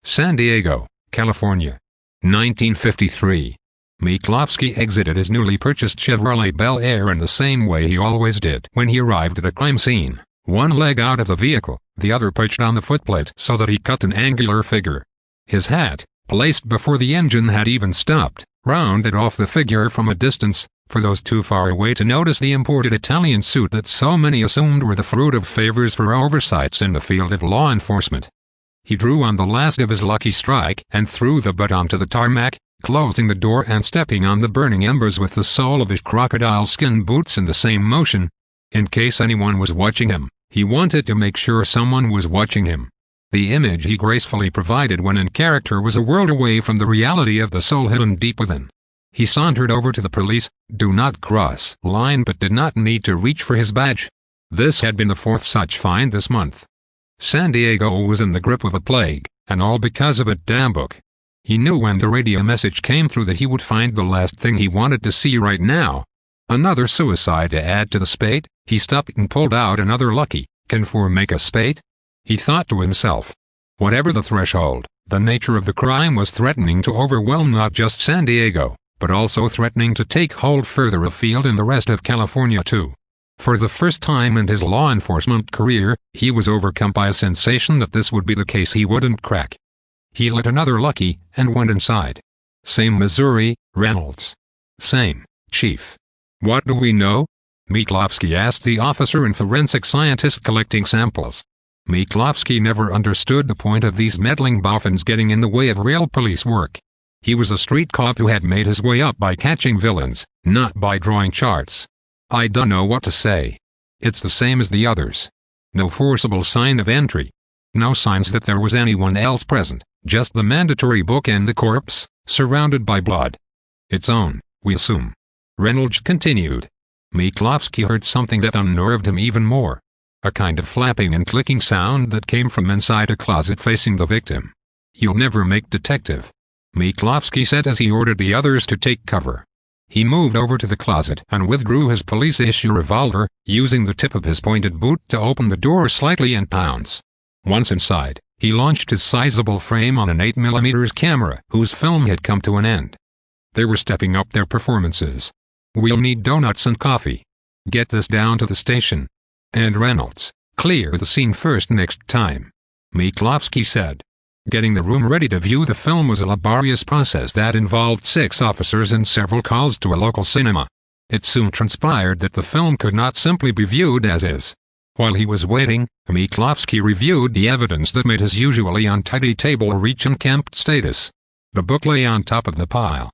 San Diego, California. 1953. Miklovsky exited his newly purchased Chevrolet Bel Air in the same way he always did when he arrived at a crime scene, one leg out of the vehicle, the other perched on the footplate so that he cut an angular figure. His hat, placed before the engine had even stopped, rounded off the figure from a distance, for those too far away to notice the imported Italian suit that so many assumed were the fruit of favors for oversights in the field of law enforcement. He drew on the last of his lucky strike and threw the butt onto the tarmac, closing the door and stepping on the burning embers with the sole of his crocodile skin boots in the same motion. In case anyone was watching him, he wanted to make sure someone was watching him. The image he gracefully provided when in character was a world away from the reality of the soul hidden deep within. He sauntered over to the police, do not cross line, but did not need to reach for his badge. This had been the fourth such find this month. San Diego was in the grip of a plague, and all because of a damn book. He knew when the radio message came through that he would find the last thing he wanted to see right now. Another suicide to add to the spate. He stopped and pulled out another lucky. Can four make a spate? He thought to himself. Whatever the threshold, the nature of the crime was threatening to overwhelm not just San Diego, but also threatening to take hold further afield in the rest of California too. For the first time in his law enforcement career, he was overcome by a sensation that this would be the case he wouldn't crack. He lit another lucky, and went inside. Same Missouri, Reynolds. Same, Chief. What do we know? Miklovsky asked the officer and forensic scientist collecting samples. Miklovsky never understood the point of these meddling boffins getting in the way of real police work. He was a street cop who had made his way up by catching villains, not by drawing charts. I don't know what to say. It's the same as the others. No forcible sign of entry. No signs that there was anyone else present, just the mandatory book and the corpse, surrounded by blood. Its own, we assume. Reynolds continued. Miklovsky heard something that unnerved him even more. A kind of flapping and clicking sound that came from inside a closet facing the victim. You'll never make detective, Miklovsky said as he ordered the others to take cover. He moved over to the closet and withdrew his police-issue revolver, using the tip of his pointed boot to open the door slightly and pounce. Once inside, he launched his sizable frame on an 8mm camera whose film had come to an end. They were stepping up their performances. We'll need donuts and coffee. Get this down to the station. And Reynolds, clear the scene first next time, Miklovsky said. Getting the room ready to view the film was a laborious process that involved 6 officers and several calls to a local cinema. It soon transpired that the film could not simply be viewed as is. While he was waiting, Miklovsky reviewed the evidence that made his usually untidy table reach unkempt status. The book lay on top of the pile.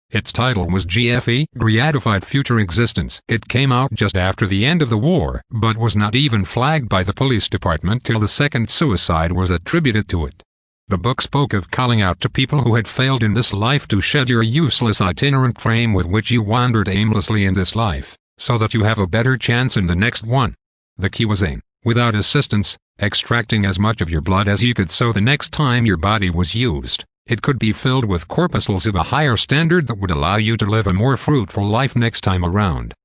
Its title was GFE, Gratified Future Existence. It came out just after the end of the war, but was not even flagged by the police department till the second suicide was attributed to it. The book spoke of calling out to people who had failed in this life to shed your useless itinerant frame with which you wandered aimlessly in this life, so that you have a better chance in the next one. The key was in, without assistance, extracting as much of your blood as you could so the next time your body was used, it could be filled with corpuscles of a higher standard that would allow you to live a more fruitful life next time around.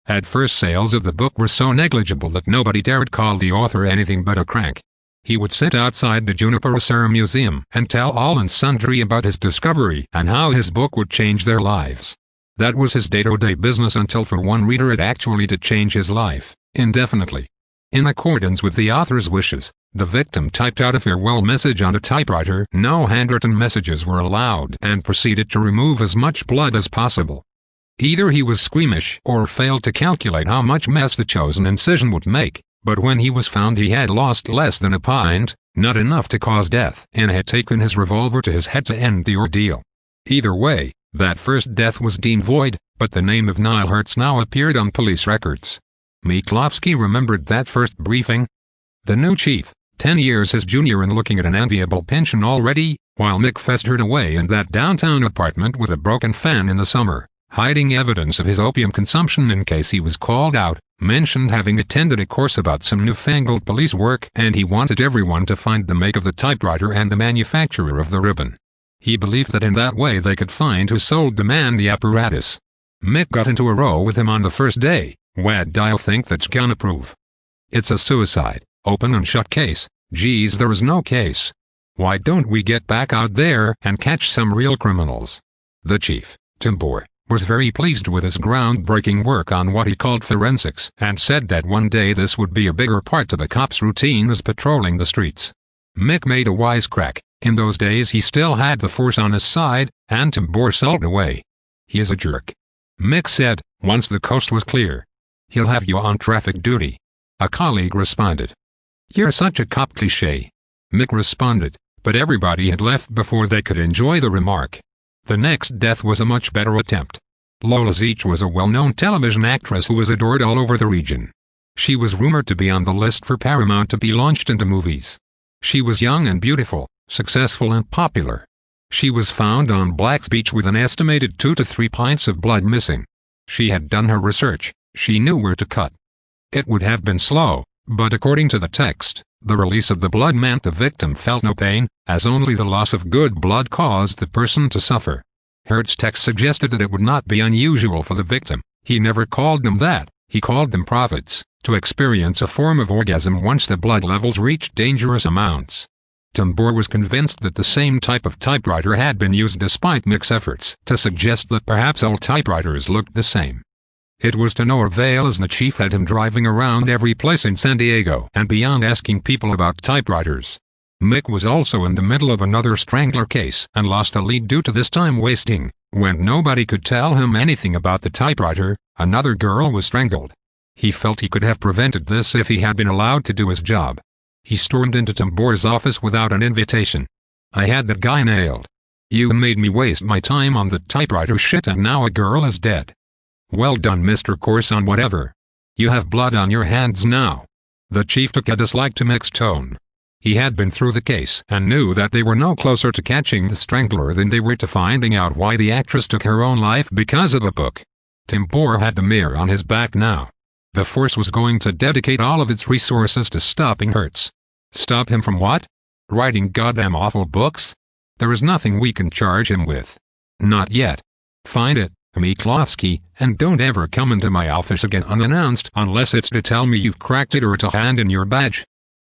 At first, sales of the book were so negligible that nobody dared call the author anything but a crank. He would sit outside the Juniper Museum and tell all and sundry about his discovery and how his book would change their lives. That was his day-to-day business until for one reader it actually did change his life, indefinitely. In accordance with the author's wishes, the victim typed out a farewell message on a typewriter. No handwritten messages were allowed, and proceeded to remove as much blood as possible. Either he was squeamish or failed to calculate how much mess the chosen incision would make. But when he was found he had lost less than a pint, not enough to cause death, and had taken his revolver to his head to end the ordeal. Either way, that first death was deemed void, but the name of Niall Hertz now appeared on police records. Miklovsky remembered that first briefing. The new chief, 10 years his junior and looking at an enviable pension already, while Mick festered away in that downtown apartment with a broken fan in the summer, hiding evidence of his opium consumption in case he was called out, mentioned having attended a course about some newfangled police work, and he wanted everyone to find the make of the typewriter and the manufacturer of the ribbon. He believed that in that way they could find who sold the man the apparatus. Mick got into a row with him on the first day. What do you think that's gonna prove? It's a suicide, open and shut case. Geez, there is no case. Why don't we get back out there and catch some real criminals? The chief, Tambor, was very pleased with his groundbreaking work on what he called forensics and said that one day this would be a bigger part to the cops' routine as patrolling the streets. Mick made a wisecrack. In those days he still had the force on his side, and Tambor sulked away. He is a jerk. Mick said, once the coast was clear. He'll have you on traffic duty. A colleague responded. You're such a cop cliché. Mick responded, but everybody had left before they could enjoy the remark. The next death was a much better attempt. Lola Zeech was a well-known television actress who was adored all over the region. She was rumored to be on the list for Paramount to be launched into movies. She was young and beautiful, successful and popular. She was found on Black's Beach with an estimated 2 to 3 pints of blood missing. She had done her research. She knew where to cut. It would have been slow, but according to the text, the release of the blood meant the victim felt no pain, as only the loss of good blood caused the person to suffer. Hurt's text suggested that it would not be unusual for the victim, he never called them that, he called them prophets, to experience a form of orgasm once the blood levels reached dangerous amounts. Tambor was convinced that the same type of typewriter had been used despite Mick's efforts to suggest that perhaps all typewriters looked the same. It was to no avail as the chief had him driving around every place in San Diego and beyond asking people about typewriters. Mick was also in the middle of another strangler case and lost a lead due to this time wasting. When nobody could tell him anything about the typewriter, another girl was strangled. He felt he could have prevented this if he had been allowed to do his job. He stormed into Tambor's office without an invitation. I had that guy nailed. You made me waste my time on the typewriter shit and now a girl is dead. Well done, Mr. Corson, whatever. You have blood on your hands now. The chief took a dislike to Mick's tone. He had been through the case and knew that they were no closer to catching the strangler than they were to finding out why the actress took her own life because of a book. Tambor had the mirror on his back now. The force was going to dedicate all of its resources to stopping Hertz. Stop him from what? Writing goddamn awful books? There is nothing we can charge him with. Not yet. Find it, Miklovsky, and don't ever come into my office again unannounced unless it's to tell me you've cracked it or to hand in your badge.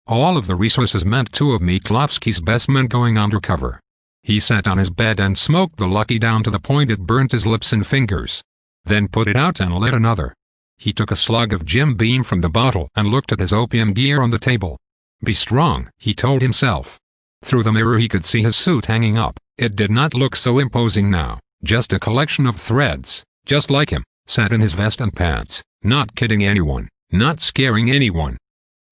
All of the resources meant 2 of Miklovsky's best men going undercover. He sat on his bed and smoked the Lucky down to the point it burnt his lips and fingers. Then put it out and lit another. He took a slug of Jim Beam from the bottle and looked at his opium gear on the table. Be strong, he told himself. Through the mirror he could see his suit hanging up. It did not look so imposing now, just a collection of threads, just like him, sat in his vest and pants, not kidding anyone, not scaring anyone.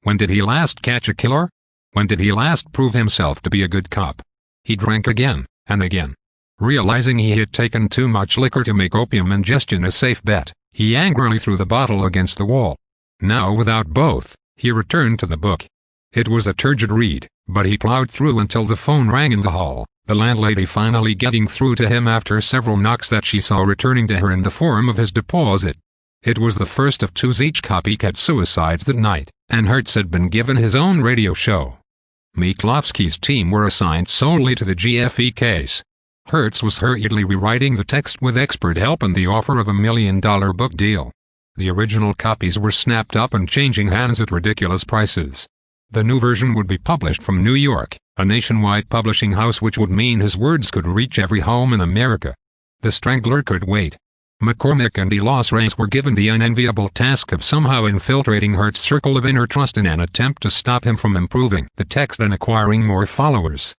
When did he last catch a killer? When did he last prove himself to be a good cop? He drank again, and again. Realizing he had taken too much liquor to make opium ingestion a safe bet, he angrily threw the bottle against the wall. Now without both, he returned to the book. It was a turgid read, but he plowed through until the phone rang in the hall, the landlady finally getting through to him after several knocks that she saw returning to her in the form of his deposit. It was the first of 2 Zeech copycat suicides that night, and Hertz had been given his own radio show. Miklovsky's team were assigned solely to the GFE case. Hertz was hurriedly rewriting the text with expert help and the offer of $1 million book deal. The original copies were snapped up and changing hands at ridiculous prices. The new version would be published from New York, a nationwide publishing house, which would mean his words could reach every home in America. The Strangler could wait. McCormick and Elos Reyes were given the unenviable task of somehow infiltrating Hertz's circle of inner trust in an attempt to stop him from improving the text and acquiring more followers.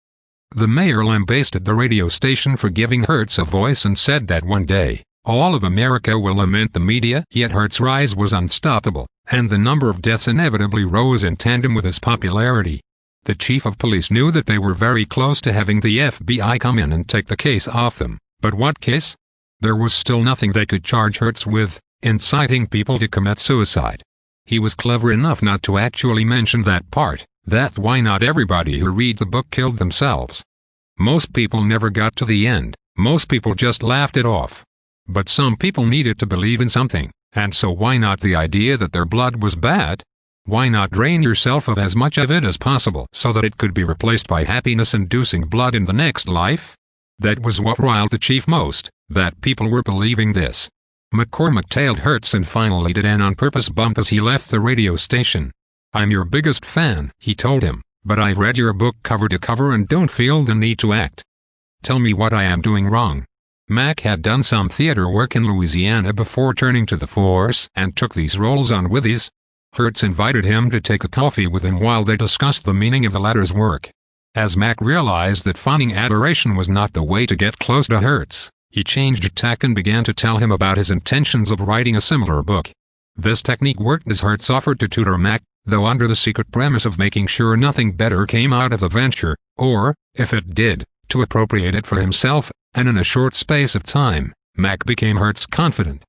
The mayor lambasted the radio station for giving Hertz a voice and said that one day, all of America will lament the media. Yet Hertz's rise was unstoppable, and the number of deaths inevitably rose in tandem with his popularity. The chief of police knew that they were very close to having the FBI come in and take the case off them, but what case? There was still nothing they could charge Hertz with, inciting people to commit suicide. He was clever enough not to actually mention that part. That's why not everybody who read the book killed themselves. Most people never got to the end, most people just laughed it off. But some people needed to believe in something, and so why not the idea that their blood was bad? Why not drain yourself of as much of it as possible so that it could be replaced by happiness-inducing blood in the next life? That was what riled the chief most, that people were believing this. McCormick tailed Hertz and finally did an on-purpose bump as he left the radio station. I'm your biggest fan, he told him, but I've read your book cover to cover and don't feel the need to act. Tell me what I am doing wrong." Mac had done some theater work in Louisiana before turning to the force and took these roles on with ease. Hertz invited him to take a coffee with him while they discussed the meaning of the latter's work. As Mac realized that fawning adoration was not the way to get close to Hertz, he changed tack and began to tell him about his intentions of writing a similar book. This technique worked as Hertz offered to tutor Mac, though under the secret premise of making sure nothing better came out of the venture, or, if it did, to appropriate it for himself, and in a short space of time, Mac became Hertz's confidant.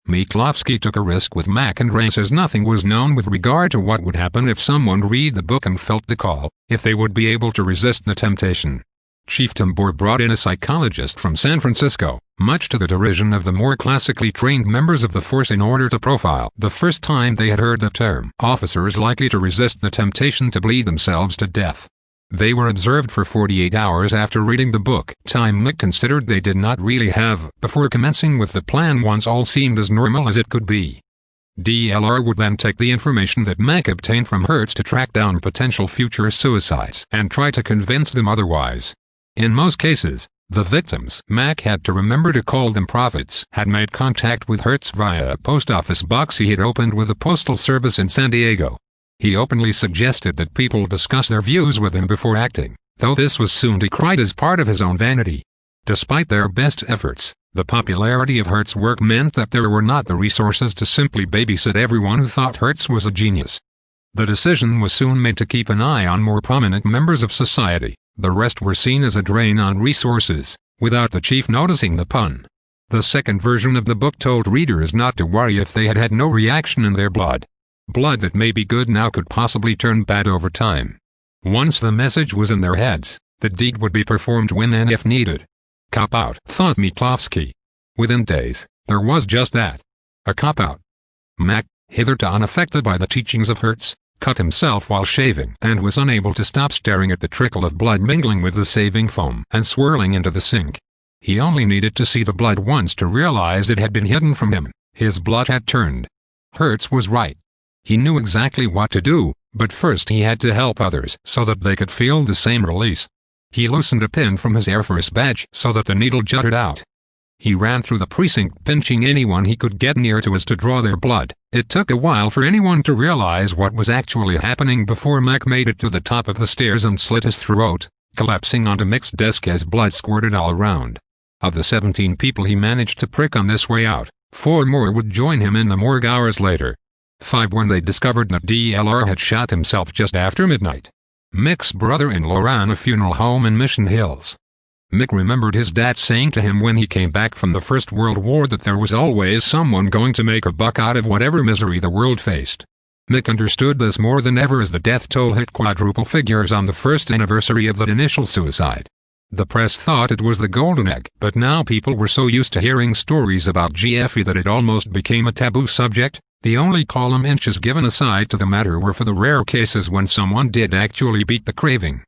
Miklovsky took a risk with Mac and Ray says nothing was known with regard to what would happen if someone read the book and felt the call, if they would be able to resist the temptation. Chief Tambor brought in a psychologist from San Francisco, much to the derision of the more classically trained members of the force in order to profile the first time they had heard the term officers likely to resist the temptation to bleed themselves to death. They were observed for 48 hours after reading the book, time Mick considered they did not really have before commencing with the plan once all seemed as normal as it could be. DLR would then take the information that Mac obtained from Hertz to track down potential future suicides and try to convince them otherwise. In most cases, the victims Mac had to remember to call them prophets had made contact with Hertz via a post office box he had opened with the Postal Service in San Diego. He openly suggested that people discuss their views with him before acting, though this was soon decried as part of his own vanity. Despite their best efforts, the popularity of Hertz's work meant that there were not the resources to simply babysit everyone who thought Hertz was a genius. The decision was soon made to keep an eye on more prominent members of society. The rest were seen as a drain on resources, without the chief noticing the pun. The second version of the book told readers not to worry if they had had no reaction in their blood. Blood that may be good now could possibly turn bad over time. Once the message was in their heads, the deed would be performed when and if needed. Cop-out, thought Miklovsky. Within days, there was just that. A cop-out. Mac, hitherto unaffected by the teachings of Hertz, cut himself while shaving and was unable to stop staring at the trickle of blood mingling with the saving foam and swirling into the sink. He only needed to see the blood once to realize it had been hidden from him. His blood had turned. Hertz was right. He knew exactly what to do, but first he had to help others so that they could feel the same release. He loosened a pin from his Air Force badge so that the needle jutted out. He ran through the precinct pinching anyone he could get near to as to draw their blood. It took a while for anyone to realize what was actually happening before Mac made it to the top of the stairs and slit his throat, collapsing onto Mick's desk as blood squirted all around. Of the 17 people he managed to prick on this way out, 4 more would join him in the morgue hours later. 5 when they discovered that DLR had shot himself just after midnight. Mick's brother-in-law ran a funeral home in Mission Hills. Mick remembered his dad saying to him when he came back from the First World War that there was always someone going to make a buck out of whatever misery the world faced. Mick understood this more than ever as the death toll hit quadruple figures on the first anniversary of that initial suicide. The press thought it was the golden egg, but now people were so used to hearing stories about GFE that it almost became a taboo subject. The only column inches given aside to the matter were for the rare cases when someone did actually beat the craving.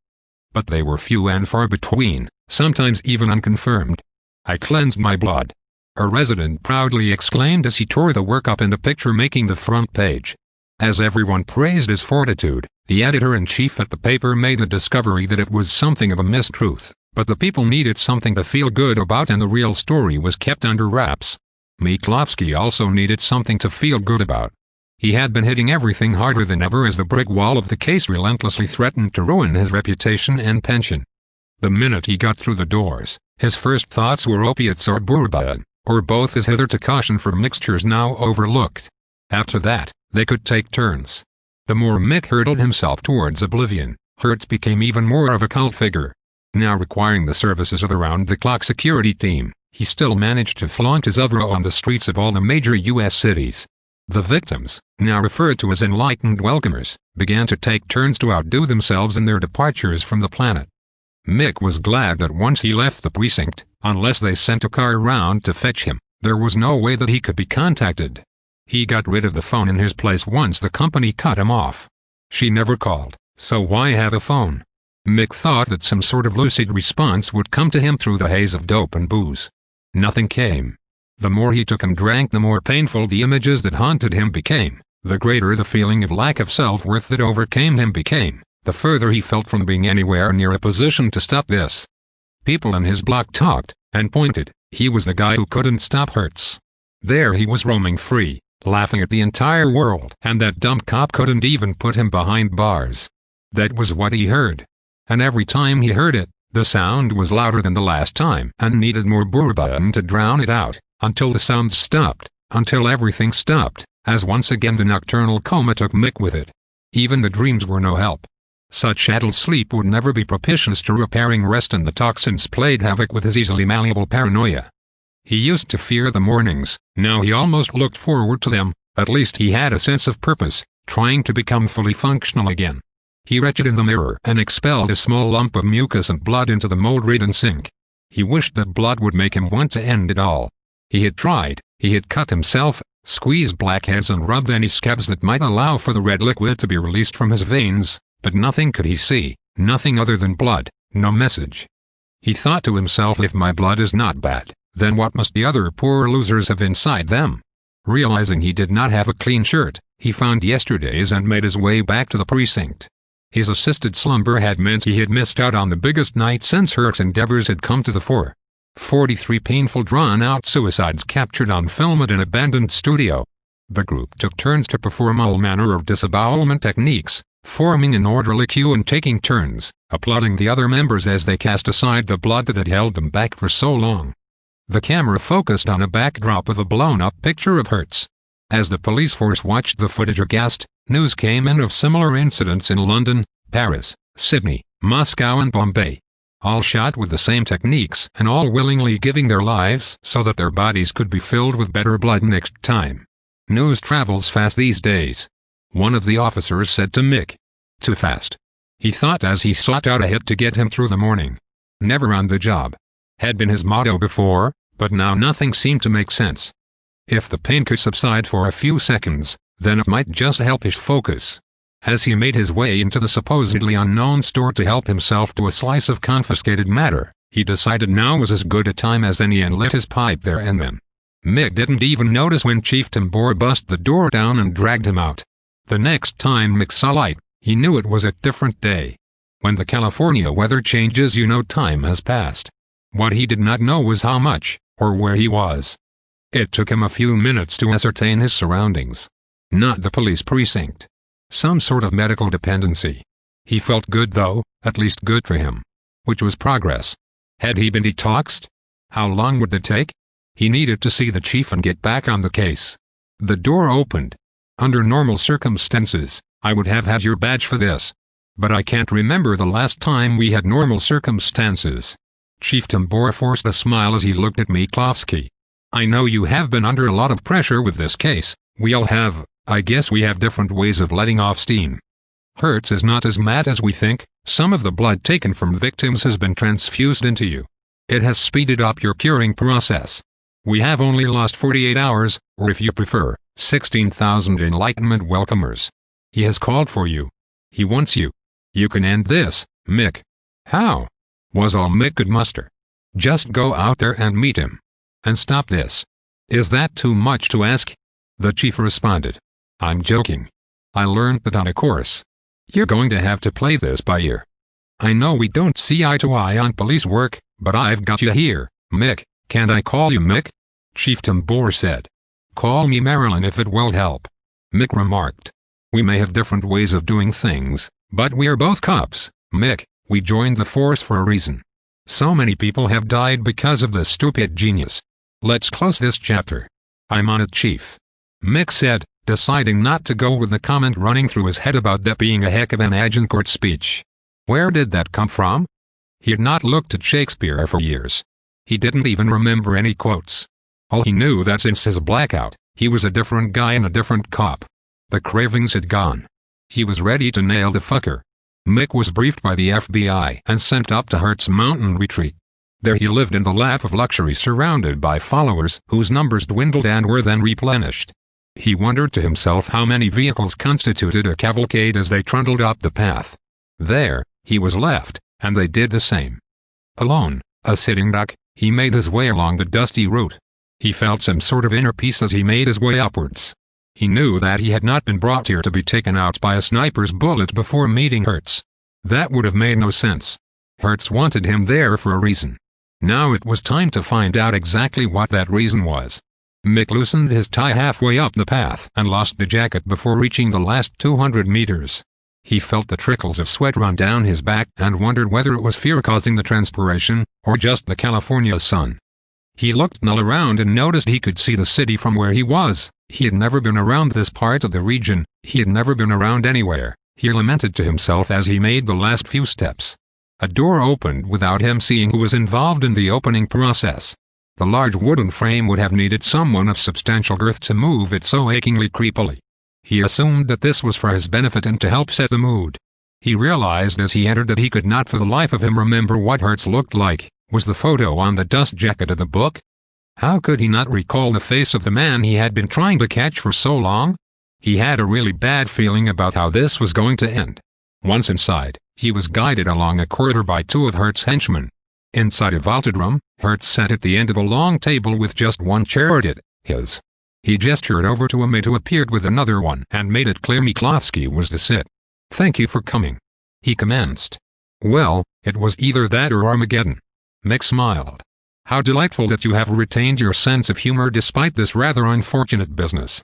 But they were few and far between, sometimes even unconfirmed. "I cleansed my blood," a resident proudly exclaimed as he tore the work up into picture making the front page. As everyone praised his fortitude, the editor-in-chief at the paper made the discovery that it was something of a mistruth, but the people needed something to feel good about and the real story was kept under wraps. Miklovsky also needed something to feel good about. He had been hitting everything harder than ever as the brick wall of the case relentlessly threatened to ruin his reputation and pension. The minute he got through the doors, his first thoughts were opiates or bourbon, or both as hitherto cautioned for mixtures now overlooked. After that, they could take turns. The more Mick hurtled himself towards oblivion, Hertz became even more of a cult figure. Now requiring the services of the round-the-clock security team, he still managed to flaunt his oeuvre on the streets of all the major U.S. cities. The victims, now referred to as enlightened welcomers, began to take turns to outdo themselves in their departures from the planet. Mick was glad that once he left the precinct, unless they sent a car round to fetch him, there was no way that he could be contacted. He got rid of the phone in his place once the company cut him off. She never called, so why have a phone? Mick thought that some sort of lucid response would come to him through the haze of dope and booze. Nothing came. The more he took and drank, the more painful the images that haunted him became, the greater the feeling of lack of self-worth that overcame him became. the further he felt from being anywhere near a position to stop this. People in his block talked, and pointed. He was the guy who couldn't stop Hertz. There he was roaming free, laughing at the entire world, and that dumb cop couldn't even put him behind bars. That was what he heard. And every time he heard it, the sound was louder than the last time and needed more bourbon to drown it out, until the sound stopped, until everything stopped, as once again the nocturnal coma took Mick with it. Even the dreams were no help. Such adult sleep would never be propitious to repairing rest, and the toxins played havoc with his easily malleable paranoia. He used to fear the mornings, now he almost looked forward to them. At least he had a sense of purpose, trying to become fully functional again. He retched in the mirror and expelled a small lump of mucus and blood into the mold-ridden sink. He wished that blood would make him want to end it all. He had tried, he had cut himself, squeezed blackheads and rubbed any scabs that might allow for the red liquid to be released from his veins, but nothing could he see, nothing other than blood, no message. He thought to himself, if my blood is not bad, then what must the other poor losers have inside them? Realizing he did not have a clean shirt, he found yesterday's and made his way back to the precinct. His assisted slumber had meant he had missed out on the biggest night since Hertz's endeavors had come to the fore. 43 painful drawn-out suicides captured on film at an abandoned studio. The group took turns to perform all manner of disembowelment techniques, forming an orderly queue and taking turns, applauding the other members as they cast aside the blood that had held them back for so long. The camera focused on a backdrop of a blown-up picture of Hertz. As the police force watched the footage aghast, news came in of similar incidents in London, Paris, Sydney, Moscow and Bombay. All shot with the same techniques and all willingly giving their lives so that their bodies could be filled with better blood next time. News travels fast these days. One of the officers said to Mick. Too fast. He thought as he sought out a hit to get him through the morning. Never on the job. Had been his motto before, but now nothing seemed to make sense. If the pain could subside for a few seconds, then it might just help his focus. As he made his way into the supposedly unknown store to help himself to a slice of confiscated matter, he decided now was as good a time as any and lit his pipe there and then. Mick didn't even notice when Chief Tambor bust the door down and dragged him out. The next time Mick saw light, he knew it was a different day. When the California weather changes, you know time has passed. What he did not know was how much, or where he was. It took him a few minutes to ascertain his surroundings. Not the police precinct. Some sort of medical dependency. He felt good though, at least good for him. Which was progress. Had he been detoxed? How long would it take? He needed to see the chief and get back on the case. The door opened. Under normal circumstances, I would have had your badge for this. But I can't remember the last time we had normal circumstances. Chief Tambor forced a smile as he looked at Miklovsky. I know you have been under a lot of pressure with this case. We all have. I guess we have different ways of letting off steam. Hertz is not as mad as we think. Some of the blood taken from victims has been transfused into you. It has speeded up your curing process. We have only lost 48 hours, or if you prefer, 16,000 Enlightenment welcomers. He has called for you. He wants you. You can end this, Mick. How? Was all Mick could muster. Just go out there and meet him. And stop this. Is that too much to ask? The chief responded. I'm joking. I learned that on a course. You're going to have to play this by ear. I know we don't see eye to eye on police work, but I've got you here, Mick. Can't I call you Mick? Chief Tambor said. Call me Marilyn if it will help. Mick remarked. We may have different ways of doing things, but we are both cops, Mick. We joined the force for a reason. So many people have died because of this stupid genius. Let's close this chapter. I'm on it, Chief. Mick said, deciding not to go with the comment running through his head about that being a heck of an Agincourt speech. Where did that come from? He had not looked at Shakespeare for years. He didn't even remember any quotes. All he knew that since his blackout, he was a different guy and a different cop. The cravings had gone. He was ready to nail the fucker. Mick was briefed by the FBI and sent up to Hertz Mountain Retreat. There he lived in the lap of luxury surrounded by followers whose numbers dwindled and were then replenished. He wondered to himself how many vehicles constituted a cavalcade as they trundled up the path. There, he was left, and they did the same. Alone, a sitting duck, he made his way along the dusty route. He felt some sort of inner peace as he made his way upwards. He knew that he had not been brought here to be taken out by a sniper's bullet before meeting Hertz. That would have made no sense. Hertz wanted him there for a reason. Now it was time to find out exactly what that reason was. Mick loosened his tie halfway up the path and lost the jacket before reaching the last 200 meters. He felt the trickles of sweat run down his back and wondered whether it was fear causing the transpiration, or just the California sun. He looked all around and noticed he could see the city from where he was. He had never been around this part of the region, he had never been around anywhere, he lamented to himself as he made the last few steps. A door opened without him seeing who was involved in the opening process. The large wooden frame would have needed someone of substantial girth to move it so achingly creepily. He assumed that this was for his benefit and to help set the mood. He realized as he entered that he could not for the life of him remember what Hertz looked like. Was the photo on the dust jacket of the book? How could he not recall the face of the man he had been trying to catch for so long? He had a really bad feeling about how this was going to end. Once inside, he was guided along a corridor by two of Hertz's henchmen. Inside a vaulted room, Hertz sat at the end of a long table with just one chair at it, his. He gestured over to a mate who appeared with another one and made it clear Miklovsky was to sit. "Thank you for coming," he commenced. "Well, it was either that or Armageddon." Mick smiled. "How delightful that you have retained your sense of humor despite this rather unfortunate business."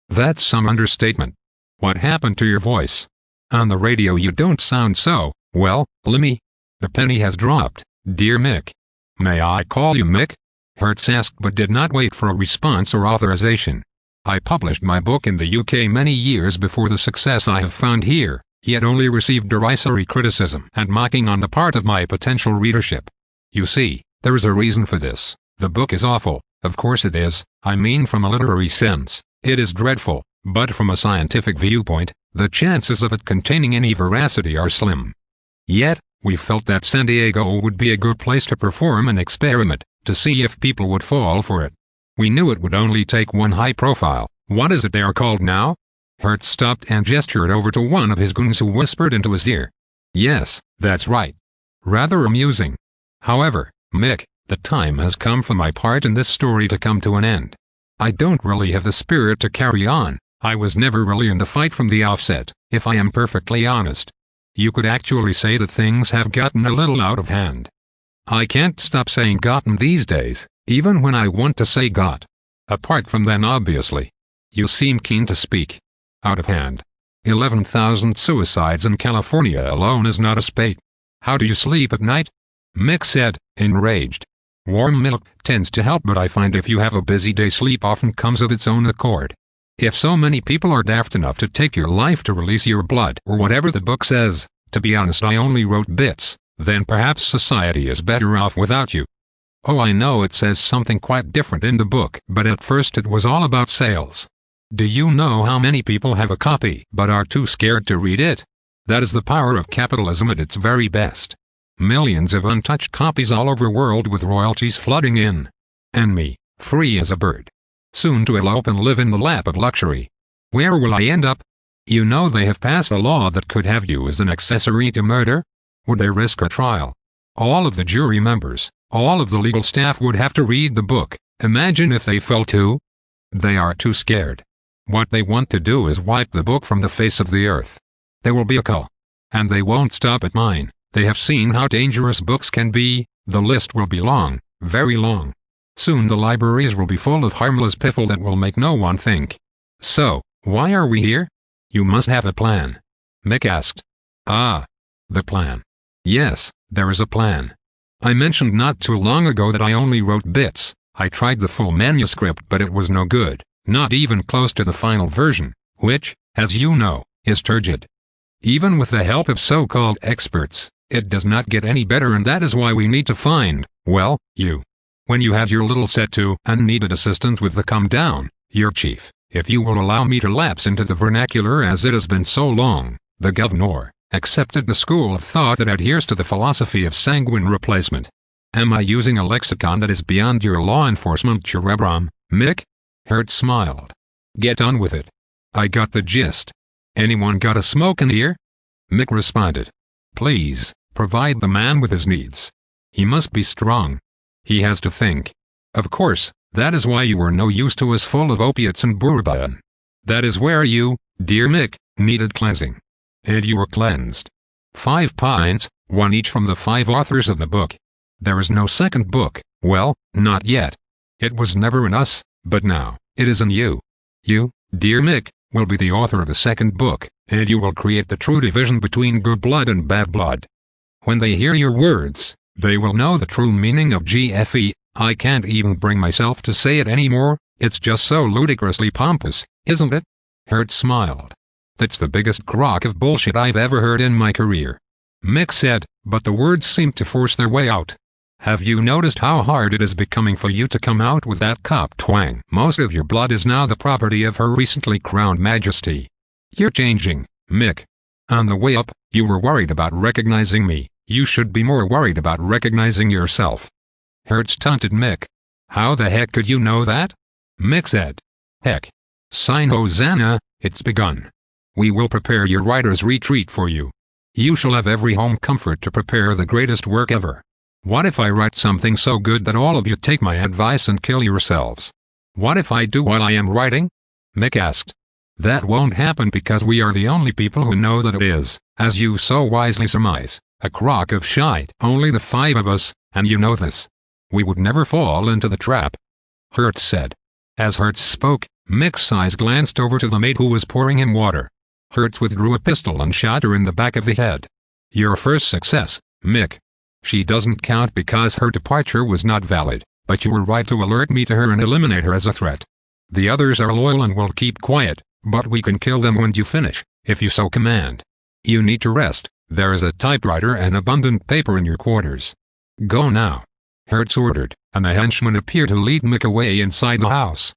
"That's some understatement. What happened to your voice? On the radio you don't sound so, well, Lemmy. The penny has dropped, dear Mick." "May I call you Mick?" Hertz asked but did not wait for a response or authorization. "I published my book in the UK many years before the success I have found here, yet only received derisory criticism and mocking on the part of my potential readership. You see, there is a reason for this. The book is awful, of course it is, I mean from a literary sense, it is dreadful, but from a scientific viewpoint, the chances of it containing any veracity are slim. Yet, we felt that San Diego would be a good place to perform an experiment, to see if people would fall for it. We knew it would only take one high-profile, what is it they are called now?" Hertz stopped and gestured over to one of his goons who whispered into his ear. "Yes, that's right. Rather amusing. However, Mick, the time has come for my part in this story to come to an end. I don't really have the spirit to carry on. I was never really in the fight from the outset, if I am perfectly honest. You could actually say that things have gotten a little out of hand. I can't stop saying gotten these days, even when I want to say got. Apart from then obviously. You seem keen to speak. Out of hand. 11,000 suicides in California alone is not a spate. How do you sleep at night?" Mick said, enraged. "Warm milk tends to help, but I find if you have a busy day sleep often comes of its own accord. If so many people are daft enough to take your life to release your blood or whatever the book says, to be honest I only wrote bits, then perhaps society is better off without you. Oh, I know it says something quite different in the book, but at first it was all about sales. Do you know how many people have a copy but are too scared to read it? That is the power of capitalism at its very best. Millions of untouched copies all over the world with royalties flooding in. And me, free as a bird. Soon to elope and live in the lap of luxury. Where will I end up? You know they have passed a law that could have you as an accessory to murder. Would they risk a trial? All of the jury members, all of the legal staff would have to read the book. Imagine if they fell too. They are too scared. What they want to do is wipe the book from the face of the earth. There will be a cull. And they won't stop at mine. They have seen how dangerous books can be. The list will be long, very long. Soon the libraries will be full of harmless piffle that will make no one think. So, why are we here? You must have a plan. Mick asked. Ah. The plan. Yes, there is a plan. I mentioned not too long ago that I only wrote bits. I tried the full manuscript but it was no good, not even close to the final version, which, as you know, is turgid. Even with the help of so-called experts, it does not get any better, and that is why we need to find, well, you. When you had your little set to and needed assistance with the come down, your chief, if you will allow me to lapse into the vernacular as it has been so long, the governor, accepted the school of thought that adheres to the philosophy of sanguine replacement. Am I using a lexicon that is beyond your law enforcement cerebrum, Mick? Hertz smiled. Get on with it. I got the gist. Anyone got a smoke in here? Mick responded. Please, provide the man with his needs. He must be strong. He has to think. Of course, that is why you were no use to us full of opiates and bourbon. That is where you, dear Mick, needed cleansing. And you were cleansed. 5 pints, one each from the 5 authors of the book. There is no second book, well, not yet. It was never in us, but now, it is in you. You, dear Mick, will be the author of the second book, and you will create the true division between good blood and bad blood. When they hear your words, they will know the true meaning of GFE. I can't even bring myself to say it anymore, it's just so ludicrously pompous, isn't it? Hertz smiled. That's the biggest crock of bullshit I've ever heard in my career. Mick said, but the words seemed to force their way out. Have you noticed how hard it is becoming for you to come out with that cop twang? Most of your blood is now the property of Her Recently Crowned Majesty. You're changing, Mick. On the way up, you were worried about recognizing me. You should be more worried about recognizing yourself. Hertz taunted Mick. How the heck could you know that? Mick said. Heck. Sign Hosanna, it's begun. We will prepare your writer's retreat for you. You shall have every home comfort to prepare the greatest work ever. What if I write something so good that all of you take my advice and kill yourselves? What if I do while I am writing? Mick asked. That won't happen because we are the only people who know that it is, as you so wisely surmise, a crock of shite. Only the 5 of us, and you know this. We would never fall into the trap. Hertz said. As Hertz spoke, Mick's eyes glanced over to the maid who was pouring him water. Hertz withdrew a pistol and shot her in the back of the head. Your first success, Mick. She doesn't count because her departure was not valid, but you were right to alert me to her and eliminate her as a threat. The others are loyal and will keep quiet, but we can kill them when you finish, if you so command. You need to rest. There is a typewriter and abundant paper in your quarters. Go now. Hertz ordered, and the henchman appeared to lead Mick away inside the house.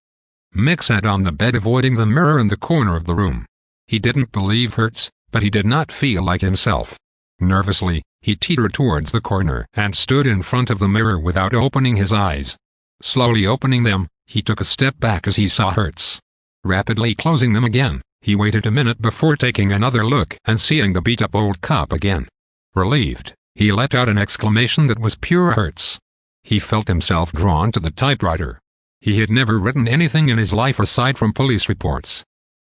Mick sat on the bed avoiding the mirror in the corner of the room. He didn't believe Hertz, but he did not feel like himself. Nervously, he teetered towards the corner and stood in front of the mirror without opening his eyes. Slowly opening them, he took a step back as he saw Hertz. Rapidly closing them again, he waited a minute before taking another look and seeing the beat-up old cop again. Relieved, he let out an exclamation that was pure Hertz. He felt himself drawn to the typewriter. He had never written anything in his life aside from police reports.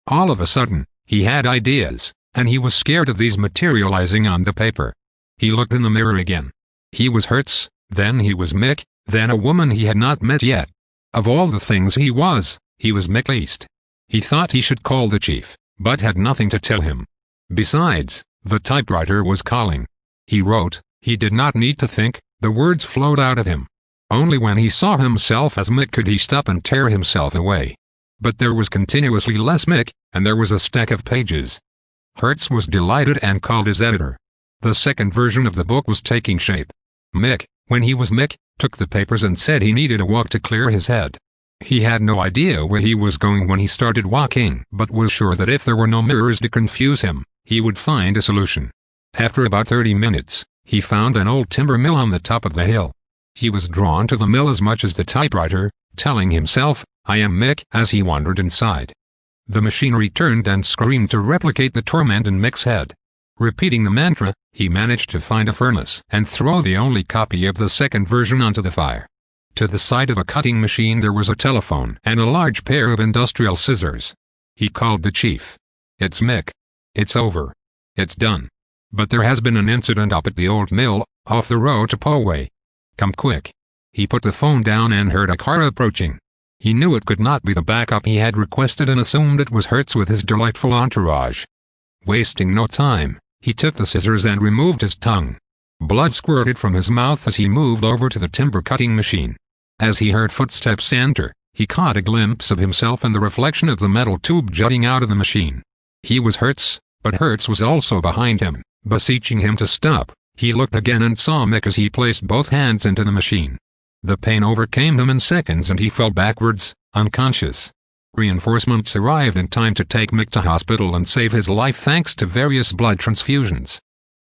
All of a sudden, he had ideas, and he was scared of these materializing on the paper. He looked in the mirror again. He was Hertz, then he was Mick, then a woman he had not met yet. Of all the things he was Mick least. He thought he should call the chief, but had nothing to tell him. Besides, the typewriter was calling. He wrote, he did not need to think, the words flowed out of him. Only when he saw himself as Mick could he stop and tear himself away. But there was continuously less Mick, and there was a stack of pages. Hertz was delighted and called his editor. The second version of the book was taking shape. Mick, when he was Mick, took the papers and said he needed a walk to clear his head. He had no idea where he was going when he started walking, but was sure that if there were no mirrors to confuse him, he would find a solution. After about 30 minutes, he found an old timber mill on the top of the hill. He was drawn to the mill as much as the typewriter, telling himself, I am Mick, as he wandered inside. The machinery turned and screamed to replicate the torment in Mick's head. Repeating the mantra, he managed to find a furnace and throw the only copy of the second version onto the fire. To the side of a cutting machine there was a telephone and a large pair of industrial scissors. He called the chief. It's Mick. It's over. It's done. But there has been an incident up at the old mill, off the road to Poway. Come quick. He put the phone down and heard a car approaching. He knew it could not be the backup he had requested and assumed it was Hertz with his delightful entourage. Wasting no time, he took the scissors and removed his tongue. Blood squirted from his mouth as he moved over to the timber cutting machine. As he heard footsteps enter, he caught a glimpse of himself and the reflection of the metal tube jutting out of the machine. He was Hertz, but Hertz was also behind him, beseeching him to stop. He looked again and saw Mick as he placed both hands into the machine. The pain overcame him in seconds and he fell backwards, unconscious. Reinforcements arrived in time to take Mick to hospital and save his life thanks to various blood transfusions.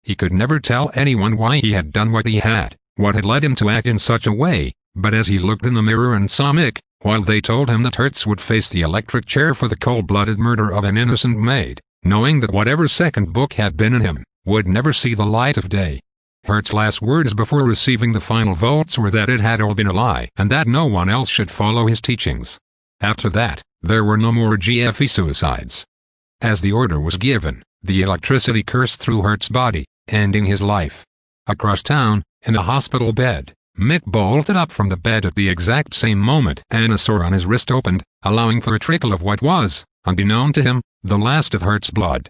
He could never tell anyone why he had done what he had, what had led him to act in such a way, but as he looked in the mirror and saw Mick, while they told him that Hertz would face the electric chair for the cold-blooded murder of an innocent maid, knowing that whatever second book had been in him, would never see the light of day. Hertz's last words before receiving the final votes were that it had all been a lie and that no one else should follow his teachings. After that, there were no more GFE suicides. As the order was given, the electricity coursed through Hertz's body, ending his life. Across town, in a hospital bed, Mick bolted up from the bed at the exact same moment, and a sore on his wrist opened, allowing for a trickle of what was, unbeknown to him, the last of Hurt's blood.